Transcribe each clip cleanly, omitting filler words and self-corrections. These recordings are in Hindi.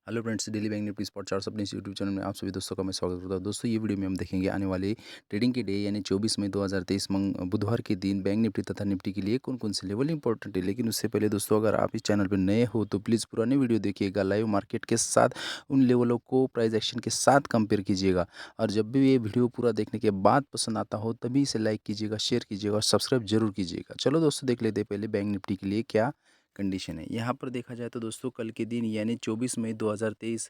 Hello friends, daily bank Nifty spot charts अपने इस यूट्यूब चैनल में आप सभी दोस्तों का मैं स्वागत करता हूं। दोस्तों, ये वीडियो में हम देखेंगे आने वाले ट्रेडिंग के डे यानी 24 मई 2023 बुधवार के दिन बैंक निफ्टी तथा निफ्टी के लिए कौन कौन से लेवल इंपॉर्टेंट है। लेकिन उससे पहले दोस्तों, अगर आप इस चैनल पर नए हो तो प्लीज़ पुराने वीडियो देखिएगा, लाइव मार्केट के साथ उन लेवलों को प्राइस एक्शन के साथ कंपेयर कीजिएगा। और जब भी ये वीडियो पूरा देखने के बाद पसंद आता हो तभी इसे लाइक कीजिएगा, शेयर कीजिएगा और सब्सक्राइब जरूर कीजिएगा। चलो दोस्तों, देख लेते हैं पहले बैंक निफ्टी के लिए क्या कंडीशन है। यहाँ पर देखा जाए तो दोस्तों, कल के दिन यानी 24 मई 2023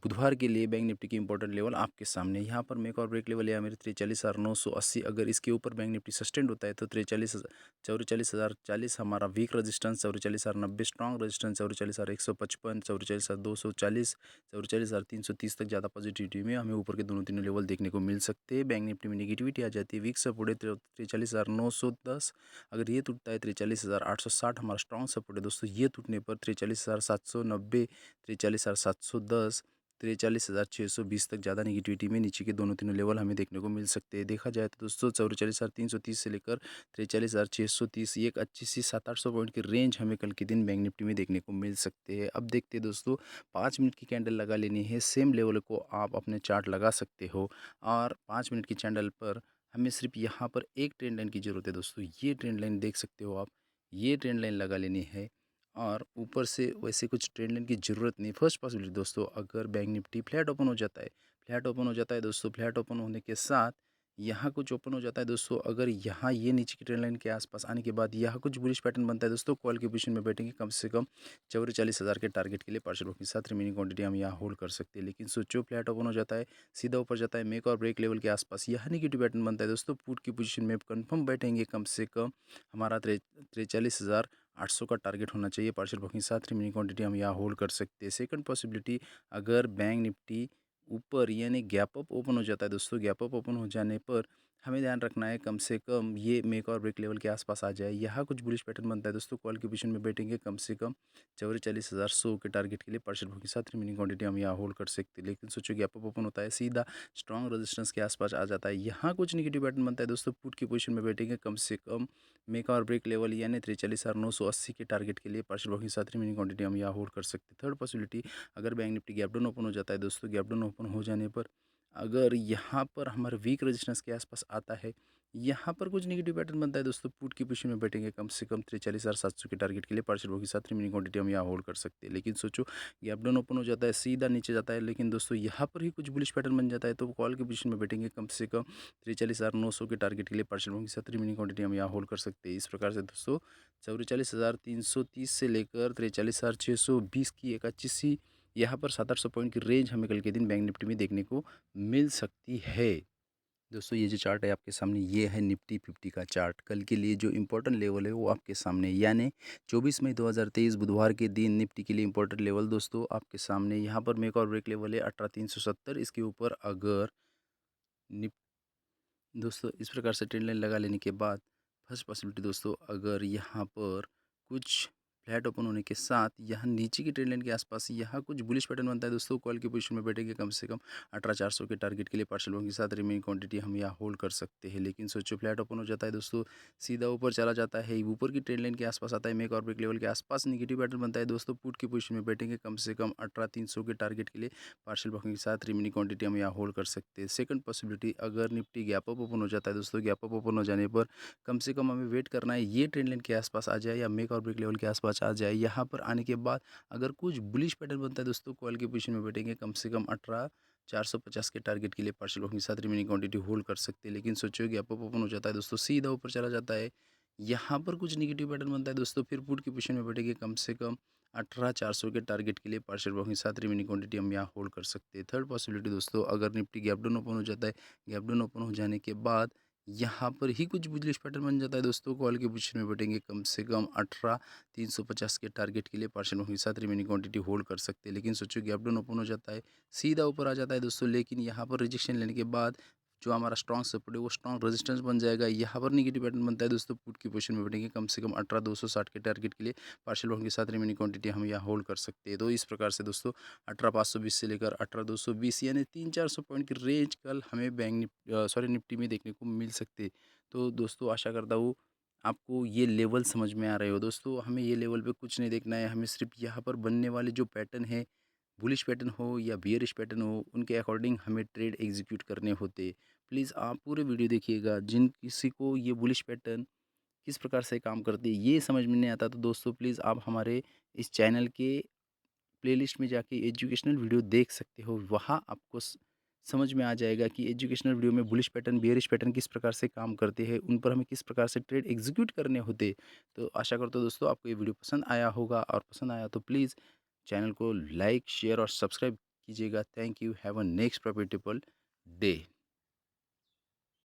बुधवार के लिए बैंक निफ्टी की इंपॉर्टेंट लेवल आपके सामने। यहाँ पर मेक और ब्रेक लेवल या मेरे 43,980। अगर इसके ऊपर बैंक निफ्टी सस्टेंड होता है तो 44,040 हमारा वीक रेजिस्टेंस, 44,090 स्ट्रॉन्ग रेजिस्टेंस, 44,155, 44,240, 44,330 तक ज़्यादा पॉजिटिविटी में हमें ऊपर के दोनों तीनों लेवल देखने को मिल सकते हैं। बैंक निफ्टी में निगेटिविटी आ जाती है वीक सपोर्ट है 43,910। अगर ये टूटता है 43,860 हमारा स्ट्रॉन्ग सपोर्ट है दोस्तों। ये टूटने पर 43,790, 43,710, 43,620 तक ज़्यादा निगेटिविटी में नीचे के दोनों तीनों लेवल हमें देखने को मिल सकते हैं। देखा जाए तो दोस्तों, 44,330 से लेकर 43,630, ये एक अच्छी सी 700-800 पॉइंट की रेंज हमें कल के दिन बैंक निफ्टी में देखने को मिल सकते हैं। अब देखते हैं दोस्तों, 5 मिनट की कैंडल लगा लेनी है। सेम लेवल को आप अपने चार्ट लगा सकते हो और 5 मिनट की कैंडल पर हमें सिर्फ यहाँ पर एक ट्रेंड लाइन की ज़रूरत है दोस्तों। ये ट्रेंड लाइन देख सकते हो आप, ये ट्रेंड लाइन लगा लेनी है और ऊपर से वैसे कुछ ट्रेंड लाइन की ज़रूरत नहीं। फर्स्ट पॉसिबिलिटी दोस्तों, अगर बैंक निफ्टी फ्लैट ओपन हो जाता है, फ्लैट ओपन हो जाता है दोस्तों, फ्लैट ओपन होने के साथ यहाँ कुछ ओपन हो जाता है दोस्तों। अगर यहाँ ये नीचे की ट्रेंड लाइन के आसपास आने के बाद यहाँ कुछ बुलिश पैटर्न बनता है दोस्तों, कॉल की पोजीशन में बैठेंगे कम से कम 44,000 के टारगेट के लिए पार्शियल बुकिंग के साथ रिमेनिंग क्वांटिटी हम यहाँ होल्ड कर सकते हैं। लेकिन सोचो, फ्लैट ओपन हो जाता है, सीधा ऊपर जाता है, मेक और ब्रेक लेवल के आसपास यहाँ निगेटिव पैटर्न बनता है दोस्तों, पुट की पोजीशन में कन्फर्म बैठेंगे कम से कम हमारा 43,800 का टारगेट होना चाहिए पार्शियल बुकिंग के साथ रिमेनिंग क्वांटिटी हम यहाँ होल्ड कर सकते हैं। सेकंड पॉसिबिलिटी, अगर बैंक निफ्टी ऊपर यानी गैप अप ओपन हो जाता है दोस्तों, गैप अप ओपन हो जाने पर हमें ध्यान रखना है कम से कम ये मेक और ब्रेक लेवल के आसपास आ जाए, यहाँ कुछ बुलिश पैटर्न बनता है दोस्तों, कॉल की पोजीशन में बैठेंगे कम से कम 44,100 के टारगेट के लिए पार्शियल बुकिंग के साथ रिमेनिंग क्वांटिटी हम यहाँ होल्ड कर सकते हैं। लेकिन सोचो, गैप अप ओपन होता है, सीधा स्ट्रॉन्ग रेजिस्टेंस के आसपास आ जाता है, यहाँ कुछ निगेटिव पैटर्न बनता है दोस्तों, पुट की पोजीशन में बैठेंगे कम से कम मेक और ब्रेक लेवल यानी 43,980 के टारगेट के लिए पार्शियल बुकिंग के साथ रिमेनिंग क्वांटिटी हम यहाँ होल्ड कर सकते हैं। थर्ड पॉसिबिलिटी, अगर bank Nifty gap down open हो जाता है दोस्तों, गैप डाउन ओपन हो जाने पर अगर यहाँ पर हमारे वीक रेजिस्टेंस के आसपास आता है, यहाँ पर कुछ निगेटिव पैटर्न बनता है दोस्तों, पुट की पोजीशन में बैठेंगे कम से कम 43,700 के टारगेट के लिए पार्शियल बुकिंग के साथ रिमेनिंग क्वांटिटी हम यहाँ होल्ड कर सकते हैं। लेकिन सोचो, गैप डाउन ओपन हो जाता है, सीधा नीचे जाता है, लेकिन दोस्तों यहाँ पर ही कुछ बुलिश पैटर्न बन जाता है तो कॉल की पोजीशन में बैठेंगे कम से कम 43,900 के टारगेट के लिए पार्शियल बुकिंग के साथ रिमेनिंग क्वांटिटी हम यहाँ होल्ड कर सकते हैं। इस प्रकार से दोस्तों, 44,330 से लेकर 43,620 की एक अच्छी सी यहाँ पर 700-800 पॉइंट की रेंज हमें कल के दिन बैंक निफ्टी में देखने को मिल सकती है। दोस्तों, ये जो चार्ट है आपके सामने, ये है निफ्टी 50 का चार्ट। कल के लिए जो इंपॉर्टेंट लेवल है वो आपके सामने, यानी 24 मई 2023 बुधवार के दिन निफ्टी के लिए इंपॉर्टेंट लेवल दोस्तों आपके सामने। यहाँ पर मेक और ब्रेक लेवल है 18,370। इसके ऊपर अगर निप दोस्तों इस प्रकार से ट्रेंड लाइन लगा लेने के बाद फर्स्ट पॉसिबिलिटी दोस्तों, अगर यहाँ पर कुछ फ्लैट ओपन होने के साथ यहाँ नीचे की ट्रेंड लाइन के आसपास यहाँ कुछ बुलिश पैटर्न बनता है दोस्तों, कॉल की पोजीशन में बैठेंगे कम से कम 18,400 के टारगेट के लिए पार्शियल बुकिंग के साथ रिमेनिंग क्वांटिटी हम यहाँ होल्ड कर सकते हैं। लेकिन सोचो, फ्लैट ओपन हो जाता है दोस्तों, सीधा ऊपर चला जाता है, ऊपर की ट्रेंड लाइन के आसपास आता है, मेक और ब्रेक लेवल के आसपास निगेटिव पैटर्न बनता है दोस्तों, पुट की पोजीशन में बैठेंगे कम से कम 18,300 के टारगेट के लिए पार्शियल बुकिंग के साथ रिमेनिंग क्वांटिटी हम यहाँ होल्ड कर सकते हैं। सेकंड पॉसिबिलिटी, अगर निफ्टी गैप अप ओपन हो जाता है दोस्तों, गैप अप ओपन हो जाने पर कम से कम हमें वेट करना है ये ट्रेंड लाइन के आसपास आ जाए या मेक और ब्रेक लेवल के आसपास आ जाए। यहाँ पर आने के बाद अगर कुछ बुलिश पैटर्न बनता है दोस्तों, कॉल की पोजीशन में बैठेंगे कम से कम 18,450 के टारगेट के लिए पार्शियल बुकिंग के साथ रिमेनिंग क्वांटिटी होल्ड कर सकते हैं। लेकिन सोचो, गैप अप ओपन हो जाता है दोस्तों, सीधा ऊपर चला जाता है, यहाँ पर कुछ निगेटिव पैटर्न बनता है दोस्तों, फिर पुट की पोजीशन में बैठेंगे कम से कम 18,400 के टारगेट के लिए पार्शियल बुकिंग के साथ रिमेनिंग क्वांटिटी हम यहाँ होल्ड कर सकते हैं। थर्ड पॉसिबिलिटी दोस्तों, अगर निफ्टी गैप डाउन ओपन हो जाता है, गैप डाउन ओपन हो जाने के बाद यहाँ पर ही कुछ बुलिश पैटर्न बन जाता है दोस्तों, कॉल की पोजीशन में बैठेंगे कम से कम 18,350 के टारगेट के लिए पार्शियल बुकिंग के साथ रिमेनिंग क्वांटिटी होल्ड कर सकते हैं। लेकिन सोचो, गैप डाउन ओपन हो जाता है, सीधा ऊपर आ जाता है दोस्तों, लेकिन यहाँ पर रिजेक्शन लेने के बाद जो हमारा स्ट्रॉन्ग सपोर्ट है वो स्ट्रॉन्ग रेजिस्टेंस बन जाएगा। यहाँ पर निगेटिव पैटर्न बनता है दोस्तों, पुट की पोजीशन में बैठेंगे कम से कम 18,260 के टारगेट के लिए पार्शियल बुकिंग के साथ रिमेनिंग क्वांटिटी हम यहाँ होल्ड कर सकते हैं। तो इस प्रकार से दोस्तों, 18,520 से लेकर 18,220 यानी 300-400 पॉइंट की रेंज कल हमें निफ्टी में देखने को मिल सकते। तो दोस्तों, आशा करता हूँ आपको ये लेवल समझ में आ रहे हो। दोस्तों, हमें ये लेवल पे कुछ नहीं देखना है, हमें सिर्फ यहाँ पर बनने वाले जो पैटर्न है बुलिश पैटर्न हो या बियरिश पैटर्न हो, उनके अकॉर्डिंग हमें ट्रेड एग्जीक्यूट करने होते। प्लीज़ आप पूरे वीडियो देखिएगा। जिन किसी को ये बुलिश पैटर्न किस प्रकार से काम करती है ये समझ में नहीं आता, तो दोस्तों प्लीज़ आप हमारे इस चैनल के प्लेलिस्ट में जाके एजुकेशनल वीडियो देख सकते हो। वहाँ आपको समझ में आ जाएगा कि एजुकेशनल वीडियो में बुलिश पैटर्न बियरिश पैटर्न किस प्रकार से काम करते हैं, उन पर हमें किस प्रकार से ट्रेड एग्जीक्यूट करने होते। तो आशा करता हूँ दोस्तों आपको ये वीडियो पसंद आया होगा, और पसंद आया तो प्लीज़ चैनल को लाइक शेयर और सब्सक्राइब कीजिएगा। Thank you. Have a next profitable day.